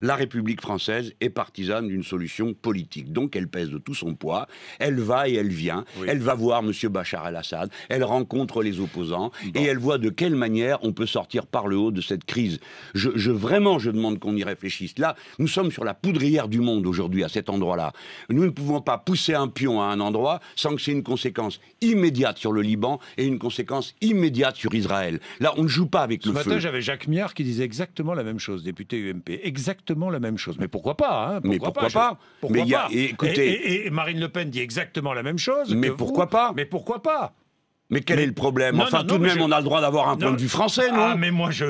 La République française est partisane d'une solution politique. Donc elle pèse de tout son poids, elle va et elle vient, Oui. elle va voir M. Bachar el-Assad, elle rencontre les opposants, Bon. et elle voit de quelle manière on peut sortir par le haut de cette crise. Vraiment, je demande qu'on y réfléchisse. Là, nous sommes sur la poudrière du monde aujourd'hui, à cet endroit-là. Nous ne pouvons pas pousser un pion à un endroit sans que c'est une conséquence immédiate sur le Liban et une conséquence immédiate sur Israël. Là, on ne joue pas avec le feu. Ce matin, j'avais Jacques Miard qui disait exactement la même chose, député UMP. Exactement la même chose. Mais pourquoi pas, hein, Mais pourquoi pas? Pourquoi Mais pas écoutez, et Marine Le Pen dit exactement la même chose. Mais que pourquoi vous. pas? Mais pourquoi pas? Mais quel est le problème? Non, Enfin, non, tout non, de mais même, on a le droit d'avoir un point de vue français, non? Ah, mais moi, je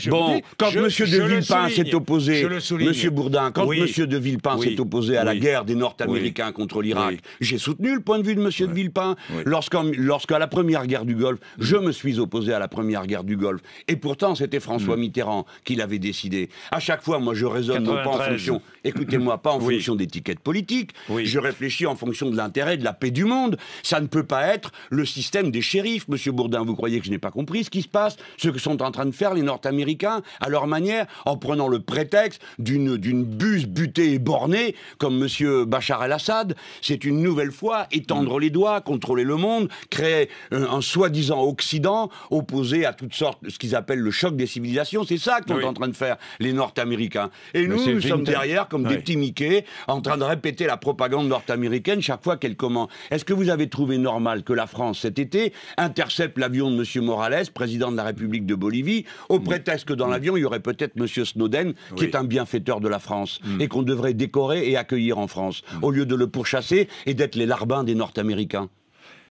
Bon, vous dis, quand M. je de le Villepin souligne, s'est opposé, je le souligne. M. Bourdin, quand Oui. M. de Villepin Oui. s'est opposé à la Oui. guerre des Nord-Américains contre l'Irak, Oui. j'ai soutenu le point de vue de M. de Villepin. Oui. Lorsqu'à la première guerre du Golfe, je me suis opposé à la première guerre du Golfe. Et pourtant, c'était François Mitterrand qui l'avait décidé. À chaque fois, moi, je raisonne non pas en 93. fonction, écoutez-moi, pas en Oui. fonction d'étiquettes politiques. Oui. Je réfléchis en fonction de l'intérêt, de la paix du monde. Ça ne peut pas être le système des shérifs. M. Bourdin, vous croyez que je n'ai pas compris ce qui se passe, ce que sont en train de faire les Nord-Américains à leur manière, en prenant le prétexte d'une buse butée et bornée comme M. Bachar el-Assad. C'est une nouvelle fois étendre les doigts, contrôler le monde, créer un soi-disant Occident opposé à toutes sortes de ce qu'ils appellent le choc des civilisations. C'est ça qu'ils sont en train de faire les Nord-Américains. Et nous sommes derrière comme des petits Mickey en train de répéter la propagande nord-américaine chaque fois qu'elle commence. Est-ce que vous avez trouvé normal que la France, cet été, intercepte l'avion de M. Morales, président de la République de Bolivie, au prétexte que dans l'avion, il y aurait peut-être M. Snowden, qui est un bienfaiteur de la France, et qu'on devrait décorer et accueillir en France, au lieu de le pourchasser et d'être les larbins des Nord-Américains?